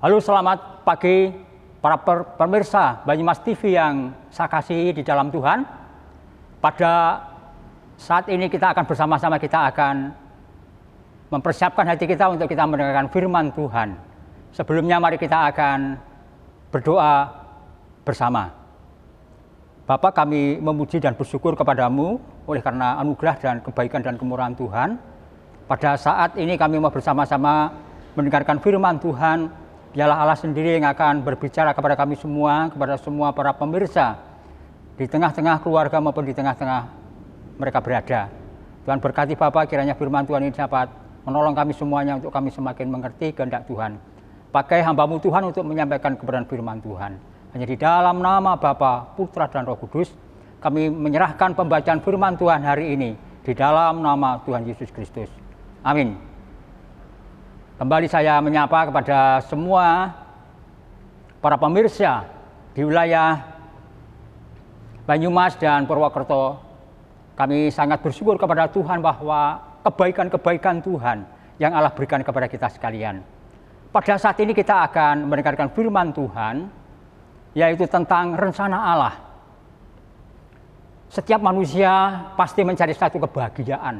Halo, selamat pagi para pemirsa Banyumas TV yang saya kasihi di dalam Tuhan. Pada saat ini kita akan bersama-sama mempersiapkan hati kita untuk kita mendengarkan firman Tuhan. Sebelumnya mari kita akan berdoa bersama. Bapa, kami memuji dan bersyukur kepadamu oleh karena anugerah dan kebaikan dan kemurahan Tuhan. Pada saat ini kami mau bersama-sama mendengarkan firman Tuhan. Dialah Allah sendiri yang akan berbicara kepada kami semua, kepada semua para pemirsa di tengah-tengah keluarga maupun di tengah-tengah mereka berada. Tuhan berkati Bapak, kiranya firman Tuhan ini dapat menolong kami semuanya untuk kami semakin mengerti kehendak Tuhan. Pakai hamba-Mu Tuhan untuk menyampaikan kebenaran firman Tuhan. Hanya di dalam nama Bapa, Putra dan Roh Kudus, kami menyerahkan pembacaan firman Tuhan hari ini di dalam nama Tuhan Yesus Kristus. Amin. Kembali saya menyapa kepada semua para pemirsa di wilayah Banyumas dan Purwokerto. Kami sangat bersyukur kepada Tuhan bahwa kebaikan-kebaikan Tuhan yang Allah berikan kepada kita sekalian. Pada saat ini kita akan mendengarkan firman Tuhan, yaitu tentang rencana Allah. Setiap manusia pasti mencari satu kebahagiaan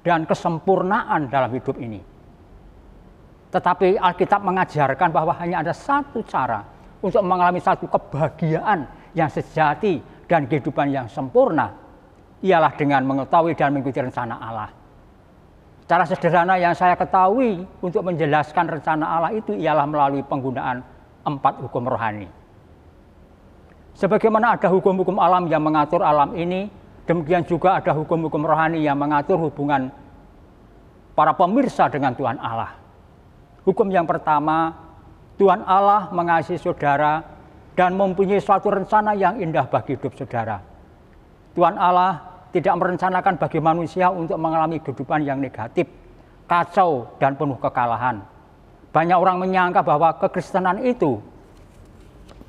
dan kesempurnaan dalam hidup ini. Tetapi Alkitab mengajarkan bahwa hanya ada satu cara untuk mengalami satu kebahagiaan yang sejati dan kehidupan yang sempurna, ialah dengan mengetahui dan mengikuti rencana Allah. Cara sederhana yang saya ketahui untuk menjelaskan rencana Allah itu ialah melalui penggunaan 4 hukum rohani. Sebagaimana ada hukum-hukum alam yang mengatur alam ini, demikian juga ada hukum-hukum rohani yang mengatur hubungan para pemirsa dengan Tuhan Allah. Hukum yang pertama, Tuhan Allah mengasihi saudara dan mempunyai suatu rencana yang indah bagi hidup saudara. Tuhan Allah tidak merencanakan bagi manusia untuk mengalami kehidupan yang negatif, kacau, dan penuh kekalahan. Banyak orang menyangka bahwa kekristenan itu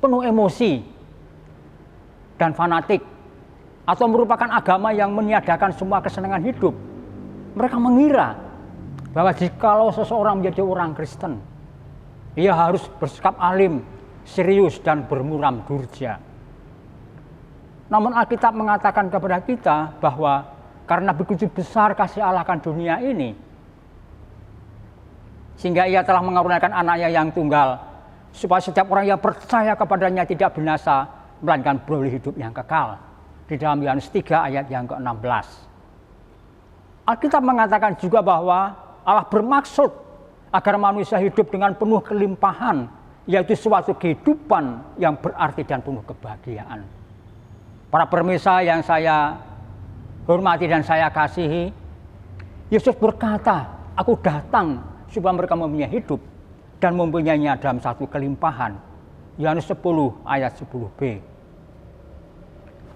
penuh emosi dan fanatik, atau merupakan agama yang meniadakan semua kesenangan hidup. Mereka mengira bahwa jikalau seseorang menjadi orang Kristen, ia harus bersikap alim, serius, dan bermuram durja. Namun Alkitab mengatakan kepada kita bahwa karena begitu besar kasih Allah akan dunia ini, sehingga ia telah mengaruniakan anaknya yang tunggal, supaya setiap orang yang percaya kepadanya tidak binasa, melainkan beroleh hidup yang kekal. Di dalam Yohanes 3 ayat yang ke-16. Alkitab mengatakan juga bahwa Allah bermaksud agar manusia hidup dengan penuh kelimpahan, yaitu suatu kehidupan yang berarti dan penuh kebahagiaan. Para pemirsa yang saya hormati dan saya kasihi, Yesus berkata, "Aku datang supaya mereka mempunyai hidup dan mempunyainya dalam satu kelimpahan." Yohanes 10 ayat 10b.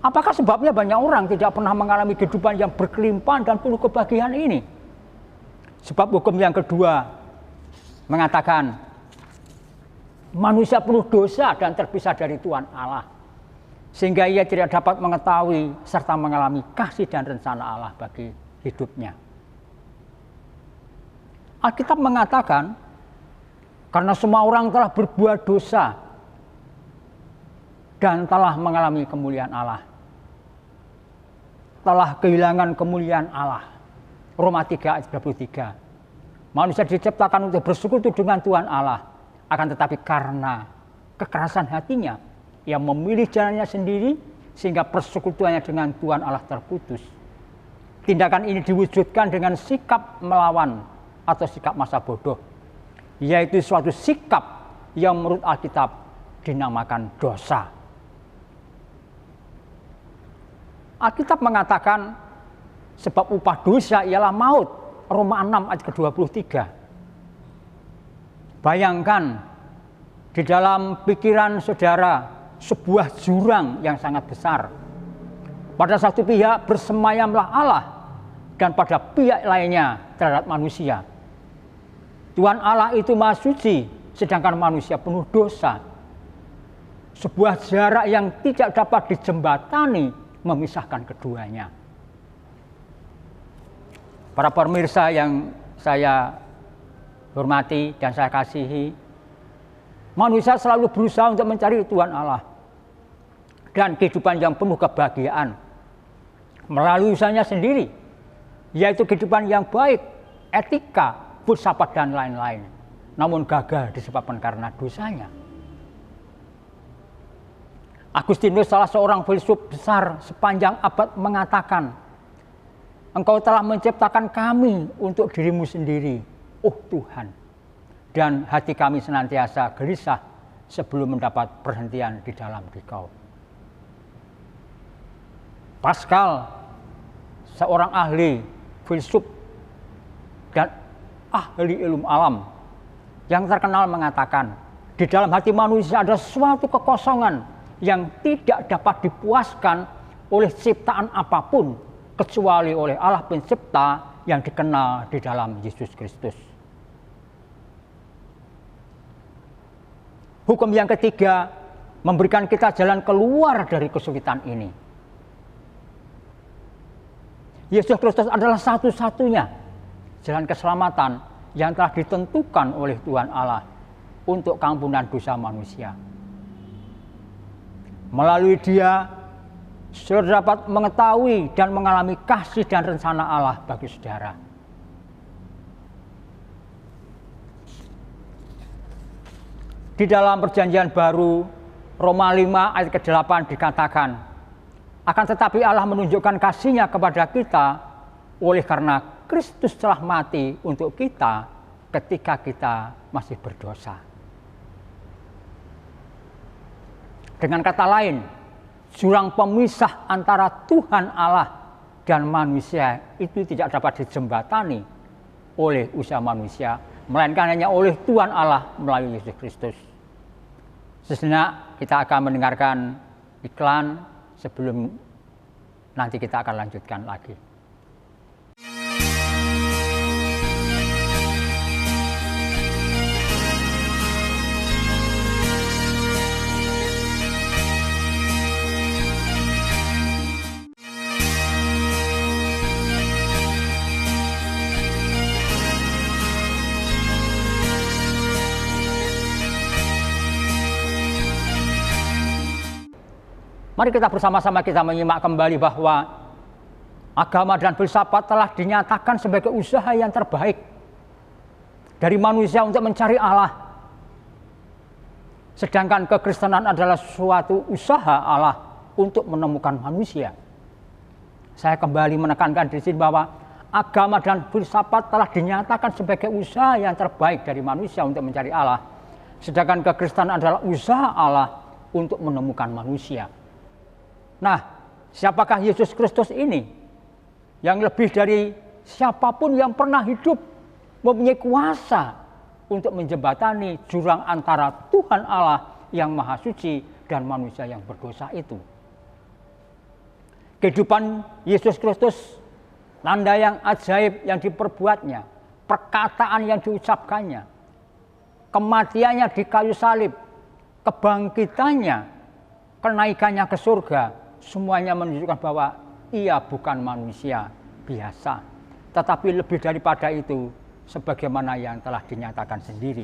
Apakah sebabnya banyak orang tidak pernah mengalami kehidupan yang berkelimpahan dan penuh kebahagiaan ini? Sebab hukum yang kedua mengatakan manusia penuh dosa dan terpisah dari Tuhan Allah, sehingga ia tidak dapat mengetahui serta mengalami kasih dan rencana Allah bagi hidupnya. Alkitab mengatakan karena semua orang telah berbuat dosa dan telah mengalami kemuliaan Allah, telah kehilangan kemuliaan Allah. Roma 3 ayat 33. Manusia diciptakan untuk bersekutu dengan Tuhan Allah, akan tetapi karena kekerasan hatinya, ia memilih jalannya sendiri sehingga persekutuannya dengan Tuhan Allah terputus. Tindakan ini diwujudkan dengan sikap melawan atau sikap masa bodoh, yaitu suatu sikap yang menurut Alkitab dinamakan dosa. Alkitab mengatakan sebab upah dosa ialah maut. Roma 6 ayat ke-23. Bayangkan di dalam pikiran saudara sebuah jurang yang sangat besar. Pada satu pihak bersemayamlah Allah dan pada pihak lainnya terhadap manusia. Tuhan Allah itu Maha Suci, sedangkan manusia penuh dosa. Sebuah jarak yang tidak dapat dijembatani memisahkan keduanya. Para pemirsa yang saya hormati dan saya kasihi, Manusia selalu berusaha untuk mencari Tuhan Allah dan kehidupan yang penuh kebahagiaan melalui usahanya sendiri, yaitu kehidupan yang baik, etika, filsafat dan lain-lain. Namun gagal disebabkan karena dosanya. Agustinus, salah seorang filsuf besar sepanjang abad, mengatakan, "Engkau telah menciptakan kami untuk dirimu sendiri, oh Tuhan. Dan hati kami senantiasa gelisah sebelum mendapat perhentian di dalam Dikau." Pascal, seorang ahli filsuf dan ahli ilmu alam yang terkenal, mengatakan, di dalam hati manusia ada suatu kekosongan yang tidak dapat dipuaskan oleh ciptaan apapun kecuali oleh Allah Pencipta yang dikenal di dalam Yesus Kristus. Hukum yang ketiga memberikan kita jalan keluar dari kesulitan ini. Yesus Kristus adalah satu-satunya jalan keselamatan yang telah ditentukan oleh Tuhan Allah untuk keampunan dosa manusia. Melalui Dia, saudara dapat mengetahui dan mengalami kasih dan rencana Allah bagi saudara. Di dalam Perjanjian Baru, Roma 5 ayat ke-8 dikatakan, "Akan tetapi Allah menunjukkan kasih-Nya kepada kita oleh karena Kristus telah mati untuk kita ketika kita masih berdosa." Dengan kata lain, jurang pemisah antara Tuhan Allah dan manusia itu tidak dapat dijembatani oleh usaha manusia, melainkan hanya oleh Tuhan Allah melalui Yesus Kristus. Sejenak kita akan mendengarkan iklan sebelum nanti kita akan lanjutkan lagi. Mari kita bersama-sama kita menyimak kembali bahwa agama dan filsafat telah dinyatakan sebagai usaha yang terbaik dari manusia untuk mencari Allah. Sedangkan kekristenan adalah suatu usaha Allah untuk menemukan manusia. Saya kembali menekankan di sini bahwa agama dan filsafat telah dinyatakan sebagai usaha yang terbaik dari manusia untuk mencari Allah. Sedangkan kekristenan adalah usaha Allah untuk menemukan manusia. Nah, siapakah Yesus Kristus ini? Yang lebih dari siapapun yang pernah hidup mempunyai kuasa untuk menjembatani jurang antara Tuhan Allah yang Maha Suci dan manusia yang berdosa itu. Kehidupan Yesus Kristus, tanda yang ajaib yang diperbuatnya, perkataan yang diucapkannya, kematiannya di kayu salib, kebangkitannya, kenaikannya ke surga, semuanya menunjukkan bahwa Ia bukan manusia biasa, tetapi lebih daripada itu, sebagaimana yang telah dinyatakan sendiri.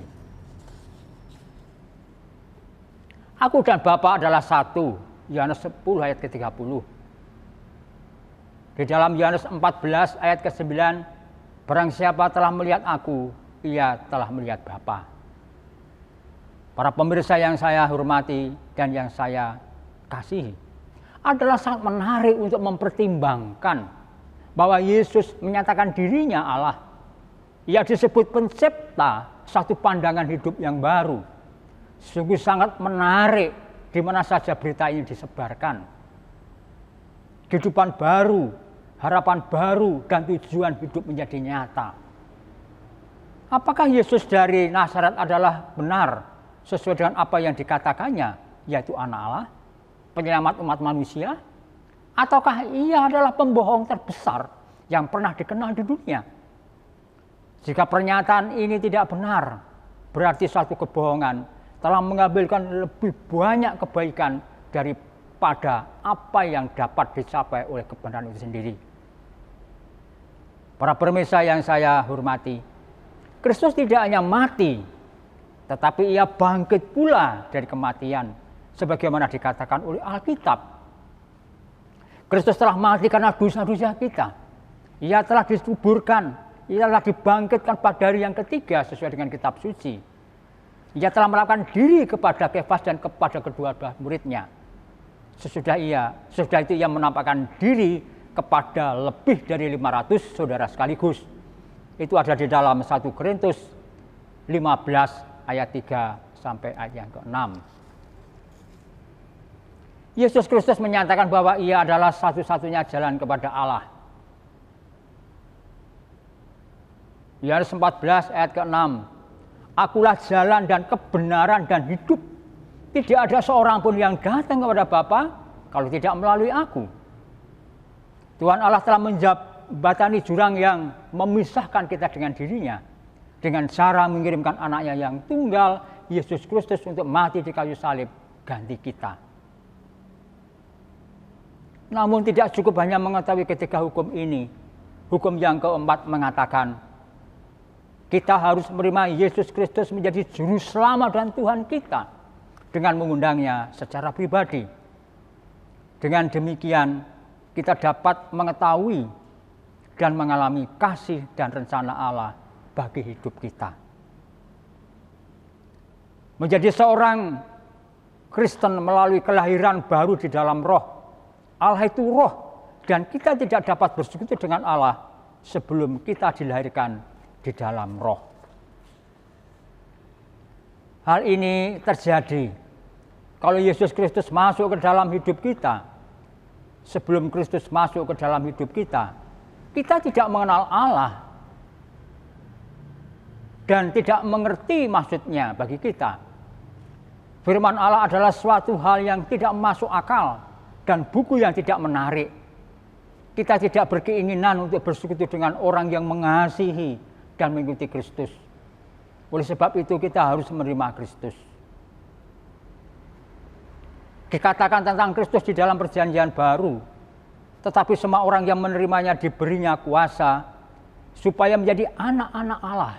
Aku dan Bapa adalah satu, Yohanes 10 ayat ke-30. Di dalam Yohanes 14 ayat ke-9, barang siapa telah melihat aku, ia telah melihat Bapa. Para pemirsa yang saya hormati dan yang saya kasihi, adalah sangat menarik untuk mempertimbangkan bahwa Yesus menyatakan dirinya Allah. Ia disebut pencipta satu pandangan hidup yang baru. Sungguh sangat menarik di mana saja berita ini disebarkan. Kehidupan baru, harapan baru, dan tujuan hidup menjadi nyata. Apakah Yesus dari Nazaret adalah benar sesuai dengan apa yang dikatakannya, yaitu anak Allah, penyelamat umat manusia? Ataukah Ia adalah pembohong terbesar yang pernah dikenal di dunia? Jika pernyataan ini tidak benar, berarti suatu kebohongan telah mengambilkan lebih banyak kebaikan daripada apa yang dapat dicapai oleh kebenaran itu sendiri. Para pemirsa yang saya hormati, Kristus tidak hanya mati tetapi ia bangkit pula dari kematian, sebagaimana dikatakan oleh Alkitab. Kristus telah mati karena dosa-dosa kita. Ia telah dikuburkan, ia telah dibangkitkan pada hari yang ketiga sesuai dengan kitab suci. Ia telah melakukan diri kepada Kefas dan kepada kedua muridnya. Sesudah itu ia menampakkan diri kepada lebih dari 500 saudara sekaligus. Itu ada di dalam 1 Korintus 15 ayat 3 sampai ayat yang ke-6. Yesus Kristus menyatakan bahwa ia adalah satu-satunya jalan kepada Allah. Yohanes 14 ayat ke-6. Akulah jalan dan kebenaran dan hidup. Tidak ada seorang pun yang datang kepada Bapa kalau tidak melalui aku. Tuhan Allah telah menjembatani jurang yang memisahkan kita dengan dirinya, dengan cara mengirimkan anaknya yang tunggal, Yesus Kristus, untuk mati di kayu salib ganti kita. Namun tidak cukup hanya mengetahui ketiga hukum ini. Hukum yang keempat mengatakan kita harus menerima Yesus Kristus menjadi juru selamat dan Tuhan kita dengan mengundangnya secara pribadi. Dengan demikian kita dapat mengetahui dan mengalami kasih dan rencana Allah bagi hidup kita. Menjadi seorang Kristen melalui kelahiran baru di dalam roh. Allah itu roh dan kita tidak dapat bersekutu dengan Allah sebelum kita dilahirkan di dalam roh. Hal ini terjadi kalau Yesus Kristus masuk ke dalam hidup kita. Sebelum Kristus masuk ke dalam hidup kita, kita tidak mengenal Allah dan tidak mengerti maksudnya bagi kita. Firman Allah adalah suatu hal yang tidak masuk akal dan buku yang tidak menarik. Kita tidak berkeinginan untuk bersekutu dengan orang yang mengasihi dan mengikuti Kristus. Oleh sebab itu kita harus menerima Kristus. Dikatakan tentang Kristus di dalam perjanjian baru, tetapi semua orang yang menerimanya diberinya kuasa supaya menjadi anak-anak Allah,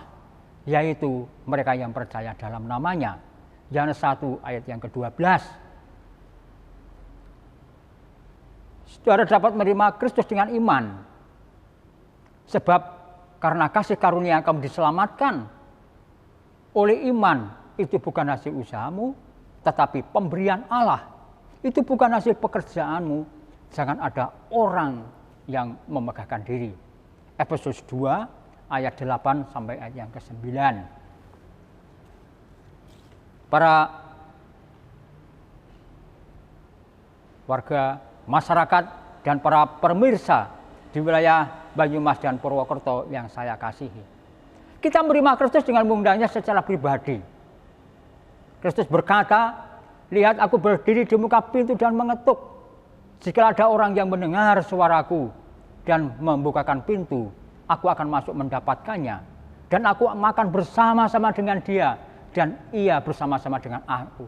yaitu mereka yang percaya dalam namanya. Yohanes 1 ayat yang ke-12. Saudara dapat menerima Kristus dengan iman, sebab karena kasih karunia kamu diselamatkan oleh iman. Itu bukan hasil usahamu, tetapi pemberian Allah. Itu bukan hasil pekerjaanmu. Jangan ada orang yang memegahkan diri. Efesus 2 ayat 8 sampai ayat yang ke-9. Para warga masyarakat dan para pemirsa di wilayah Banyumas dan Purwokerto yang saya kasihi, kita menerima Kristus dengan mengundangnya secara pribadi. Kristus berkata, lihat aku berdiri di muka pintu dan mengetuk. Jika ada orang yang mendengar suaraku dan membukakan pintu, aku akan masuk mendapatkannya. Dan aku akan bersama-sama dengan dia dan ia bersama-sama dengan aku.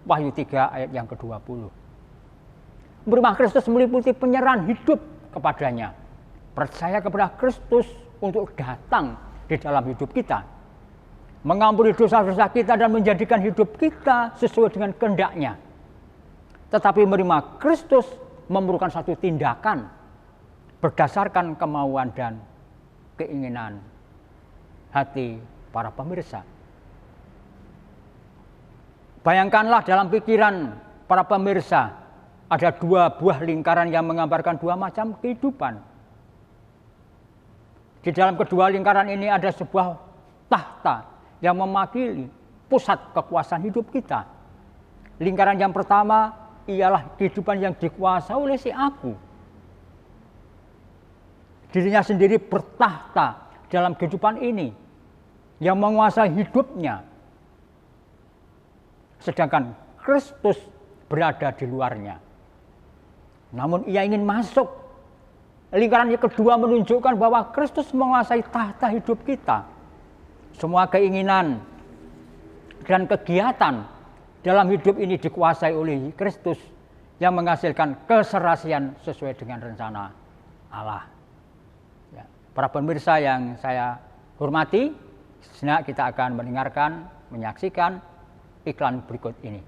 Wahyu 3 ayat yang ke-20. Menerima Kristus meliputi penyerahan hidup kepadanya. Percaya kepada Kristus untuk datang di dalam hidup kita, mengampuni dosa-dosa kita dan menjadikan hidup kita sesuai dengan kehendak-Nya. Tetapi menerima Kristus memerlukan satu tindakan berdasarkan kemauan dan keinginan hati para pemirsa. Bayangkanlah dalam pikiran para pemirsa ada dua buah lingkaran yang menggambarkan dua macam kehidupan. Di dalam kedua lingkaran ini ada sebuah tahta yang mewakili pusat kekuasaan hidup kita. Lingkaran yang pertama ialah kehidupan yang dikuasai oleh si aku. Dirinya sendiri bertahta dalam kehidupan ini, yang menguasai hidupnya. Sedangkan Kristus berada di luarnya. Namun ia ingin masuk. Lingkaran yang kedua menunjukkan bahwa Kristus menguasai tahta hidup kita. Semua keinginan dan kegiatan dalam hidup ini dikuasai oleh Kristus yang menghasilkan keserasian sesuai dengan rencana Allah. Ya. Para pemirsa yang saya hormati, sejenak kita akan mendengarkan menyaksikan iklan berikut ini.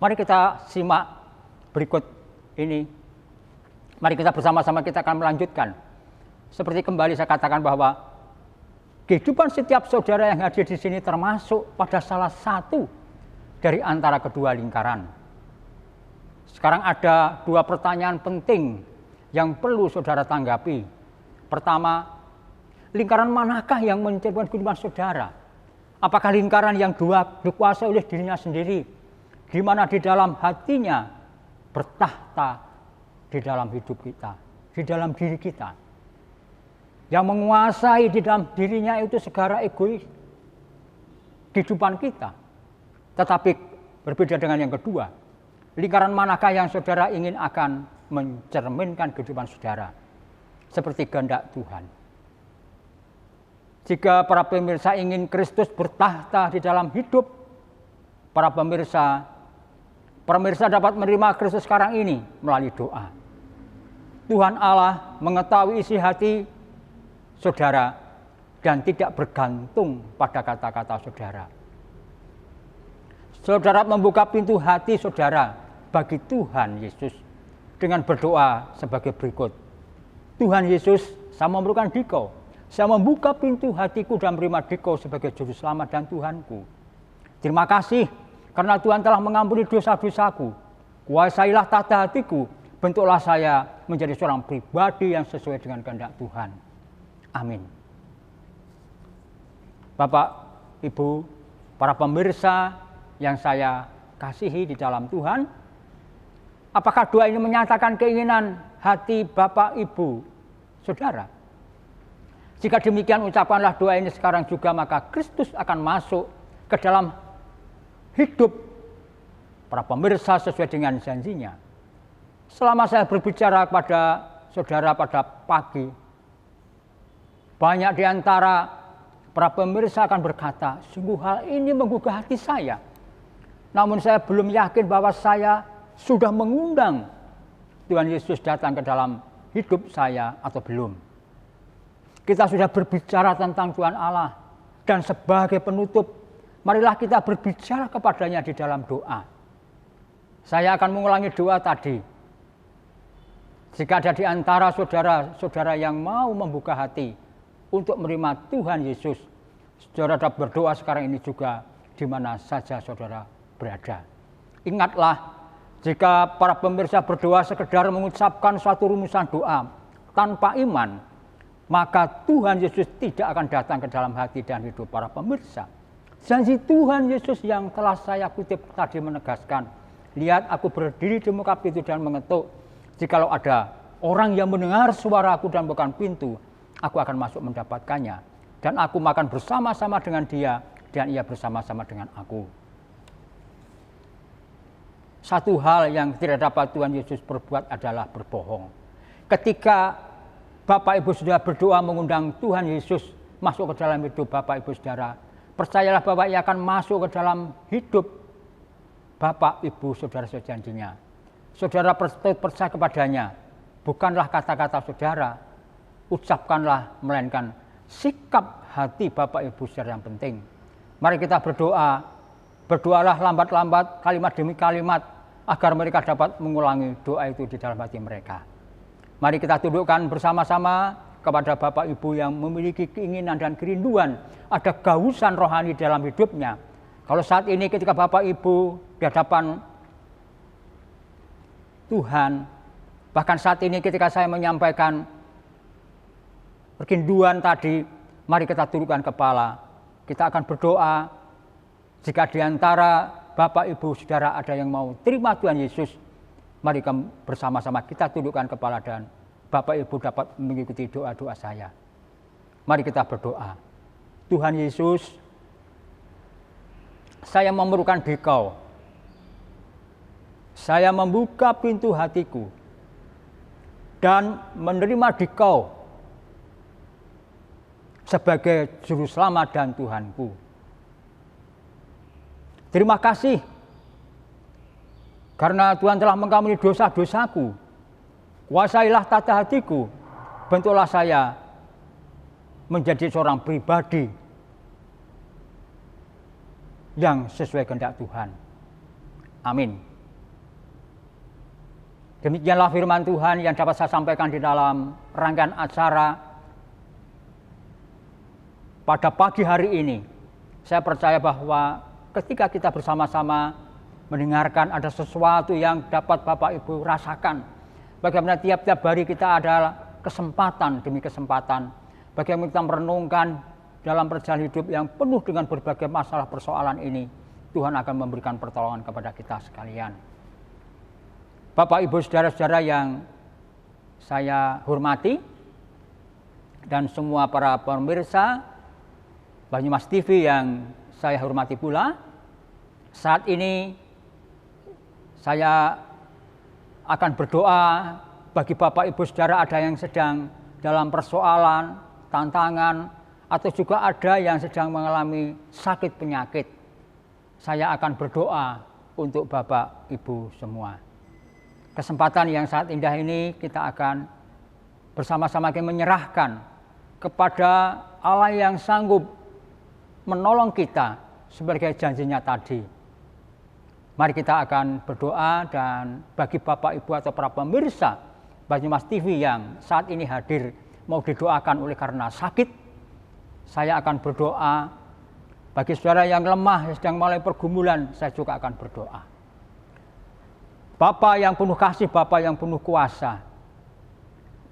Mari kita simak berikut ini. Mari kita bersama-sama kita akan melanjutkan. Seperti kembali saya katakan bahwa kehidupan setiap saudara yang hadir di sini termasuk pada salah satu dari antara kedua lingkaran. Sekarang ada dua pertanyaan penting yang perlu saudara tanggapi. Pertama, lingkaran manakah yang mencerminkan kehidupan saudara? Apakah lingkaran yang dikuasai oleh dirinya sendiri, di mana di dalam hatinya bertahta di dalam hidup kita, di dalam diri kita. Yang menguasai di dalam dirinya itu segala egois kehidupan kita. Tetapi berbeda dengan yang kedua, lingkaran manakah yang saudara ingin akan mencerminkan kehidupan saudara seperti kehendak Tuhan. Jika para pemirsa ingin Kristus bertahta di dalam hidup para pemirsa dapat menerima Kristus sekarang ini melalui doa. Tuhan Allah mengetahui isi hati saudara dan tidak bergantung pada kata-kata saudara. Saudara membuka pintu hati saudara bagi Tuhan Yesus dengan berdoa sebagai berikut. Tuhan Yesus, saya memerlukan Dikau. Saya membuka pintu hatiku dan menerima Dikau sebagai Juru Selamat dan Tuhanku. Terima kasih karena Tuhan telah mengampuni dosa-dosaku. Kuasailah tata hatiku, bentuklah saya menjadi seorang pribadi yang sesuai dengan kehendak Tuhan. Amin. Bapak, Ibu, para pemirsa yang saya kasihi di dalam Tuhan, apakah doa ini menyatakan keinginan hati Bapak, Ibu, Saudara? Jika demikian, ucapkanlah doa ini sekarang juga, maka Kristus akan masuk ke dalam hidup para pemirsa sesuai dengan janjinya. Selama saya berbicara kepada saudara pada pagi, banyak di antara para pemirsa akan berkata, sungguh hal ini menggugah hati saya. Namun saya belum yakin bahwa saya sudah mengundang Tuhan Yesus datang ke dalam hidup saya atau belum. Kita sudah berbicara tentang Tuhan Allah, dan sebagai penutup, marilah kita berbicara kepadanya di dalam doa. Saya akan mengulangi doa tadi. Jika ada di antara saudara-saudara yang mau membuka hati untuk menerima Tuhan Yesus, saudara dapat berdoa sekarang ini juga di mana saja saudara berada. Ingatlah, jika para pemirsa berdoa sekedar mengucapkan suatu rumusan doa tanpa iman, maka Tuhan Yesus tidak akan datang ke dalam hati dan hidup para pemirsa. Janji Tuhan Yesus yang telah saya kutip tadi menegaskan, lihat aku berdiri di muka pintu dan mengetuk. Jikalau ada orang yang mendengar suaraku dan bukan pintu, aku akan masuk mendapatkannya. Dan aku makan bersama-sama dengan dia, dan ia bersama-sama dengan aku. Satu hal yang tidak dapat Tuhan Yesus perbuat adalah berbohong. Ketika Bapak Ibu Saudara berdoa mengundang Tuhan Yesus masuk ke dalam hidup Bapak Ibu Saudara, percayalah bahwa ia akan masuk ke dalam hidup Bapak Ibu Saudara sejanjinya. Saudara percaya kepadanya, bukanlah kata-kata saudara, ucapkanlah melainkan sikap hati Bapak Ibu Saudara yang penting. Mari kita berdoa, berdoalah lambat-lambat, kalimat demi kalimat, agar mereka dapat mengulangi doa itu di dalam hati mereka. Mari kita tundukkan bersama-sama kepada Bapak Ibu yang memiliki keinginan dan kerinduan, ada kehausan rohani dalam hidupnya. Kalau saat ini ketika Bapak Ibu di hadapan Tuhan, bahkan saat ini ketika saya menyampaikan kerinduan tadi, mari kita tundukkan kepala. Kita akan berdoa. Jika di antara Bapak Ibu Saudara ada yang mau terima Tuhan Yesus, mari bersama-sama kita tundukkan kepala dan Bapak Ibu dapat mengikuti doa-doa saya. Mari kita berdoa. Tuhan Yesus, saya memerlukan Dikau. saya membuka pintu hatiku dan menerima Dikau sebagai Juru Selamat dan Tuhanku. Terima kasih karena Tuhan telah mengampuni dosa-dosaku. Kuasailah tata hatiku, bentuklah saya menjadi seorang pribadi yang sesuai kehendak Tuhan. Amin. Demikianlah firman Tuhan yang dapat saya sampaikan di dalam rangkaian acara pada pagi hari ini. Saya percaya bahwa ketika kita bersama-sama mendengarkan ada sesuatu yang dapat Bapak Ibu rasakan. Bagaimana tiap-tiap hari kita ada kesempatan demi kesempatan. Bagaimana kita merenungkan dalam perjalanan hidup yang penuh dengan berbagai masalah persoalan ini. Tuhan akan memberikan pertolongan kepada kita sekalian. Bapak Ibu saudara-saudara yang saya hormati dan semua para pemirsa Banyumas TV yang saya hormati pula, saat ini saya akan berdoa bagi Bapak Ibu saudara ada yang sedang dalam persoalan, tantangan, atau juga ada yang sedang mengalami sakit penyakit. Saya akan berdoa untuk Bapak Ibu semua. Kesempatan yang sangat indah ini kita akan bersama-sama menyerahkan kepada Allah yang sanggup menolong kita sebagai janjinya tadi. Mari kita akan berdoa, dan bagi Bapak Ibu atau para pemirsa Banyumas TV yang saat ini hadir mau didoakan oleh karena sakit, saya akan berdoa. Bagi saudara yang lemah, yang sedang mulai pergumulan, saya juga akan berdoa. Bapa yang penuh kasih, Bapa yang penuh kuasa,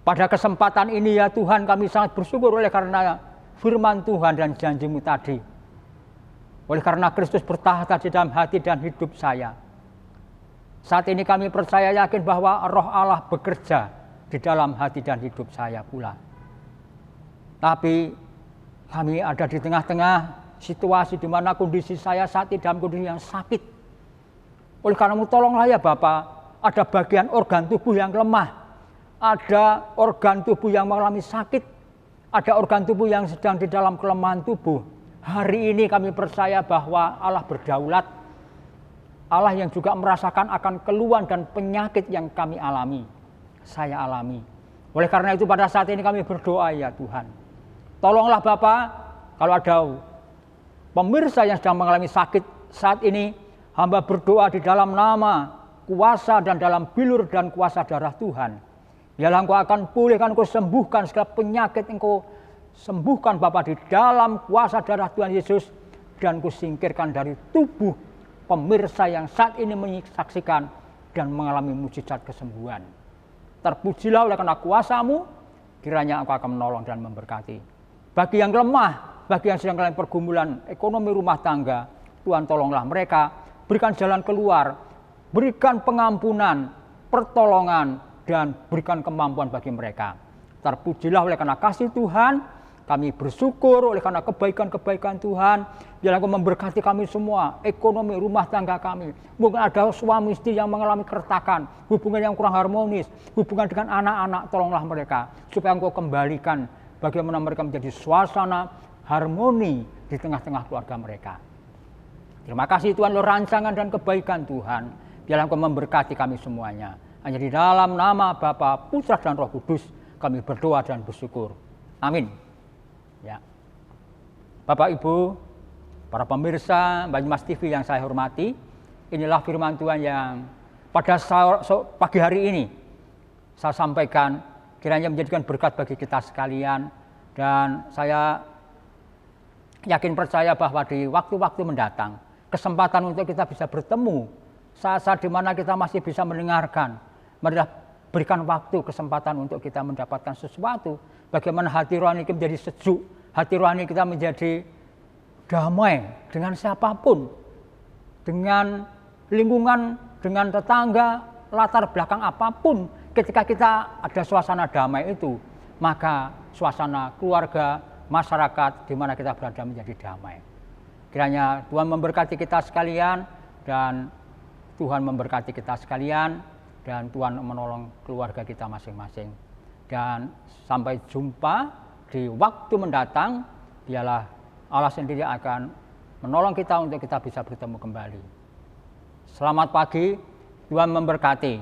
pada kesempatan ini ya Tuhan, kami sangat bersyukur oleh karena firman Tuhan dan janji-Mu tadi. Oleh karena Kristus bertahta di dalam hati dan hidup saya. Saat ini kami percaya yakin bahwa Roh Allah bekerja di dalam hati dan hidup saya pula. Tapi kami ada di tengah-tengah situasi di mana kondisi saya saat ini dalam kondisi yang sakit. Oleh karena-Mu tolonglah ya Bapa, ada bagian organ tubuh yang lemah, ada organ tubuh yang mengalami sakit, ada organ tubuh yang sedang di dalam kelemahan tubuh. Hari ini kami percaya bahwa Allah berdaulat, Allah yang juga merasakan akan keluhan dan penyakit yang kami alami, saya alami. Oleh karena itu pada saat ini kami berdoa ya Tuhan. Tolonglah Bapak, kalau ada pemirsa yang sedang mengalami sakit saat ini, hamba berdoa di dalam nama, kuasa dan dalam bilur dan kuasa darah Tuhan. Biarlah Engkau akan pulihkan, Engkau sembuhkan segala penyakit, Engkau sembuhkan Bapak di dalam kuasa darah Tuhan Yesus, dan Engkau singkirkan dari tubuh pemirsa yang saat ini menyaksikan dan mengalami mujizat kesembuhan. Terpujilah oleh karena kuasa-Mu, kiranya Engkau akan menolong dan memberkati. Bagi yang lemah, bagi yang sedang mengalami pergumulan ekonomi rumah tangga, Tuhan tolonglah mereka, berikan jalan keluar, berikan pengampunan, pertolongan, dan berikan kemampuan bagi mereka. Terpujilah oleh karena kasih Tuhan. Kami bersyukur oleh karena kebaikan-kebaikan Tuhan. Biarlah Engkau memberkati kami semua, ekonomi rumah tangga kami. Mungkin ada suami istri yang mengalami keretakan, hubungan yang kurang harmonis, hubungan dengan anak-anak, tolonglah mereka. Supaya Engkau kembalikan bagaimana mereka menjadi suasana harmoni di tengah-tengah keluarga mereka. Terima kasih Tuhan, lo rancangan dan kebaikan Tuhan. Biarlah Engkau memberkati kami semuanya. Hanya di dalam nama Bapa, Putra dan Roh Kudus kami berdoa dan bersyukur. Amin. Ya. Bapak Ibu, para pemirsa Banyumas TV yang saya hormati, inilah firman Tuhan yang pada pagi hari ini saya sampaikan, kiranya menjadikan berkat bagi kita sekalian, dan saya yakin percaya bahwa di waktu-waktu mendatang kesempatan untuk kita bisa bertemu, saat-saat di mana kita masih bisa mendengarkan, marilah berikan waktu, kesempatan untuk kita mendapatkan sesuatu. Bagaimana hati rohani kita menjadi sejuk, hati rohani kita menjadi damai dengan siapapun, dengan lingkungan, dengan tetangga, latar belakang apapun. Ketika kita ada suasana damai itu, maka suasana keluarga, masyarakat di mana kita berada menjadi damai. Kiranya Tuhan memberkati kita sekalian, dan Tuhan memberkati kita sekalian dan Tuhan menolong keluarga kita masing-masing. Dan sampai jumpa di waktu mendatang, biarlah Allah sendiri akan menolong kita untuk kita bisa bertemu kembali. Selamat pagi, Tuhan memberkati.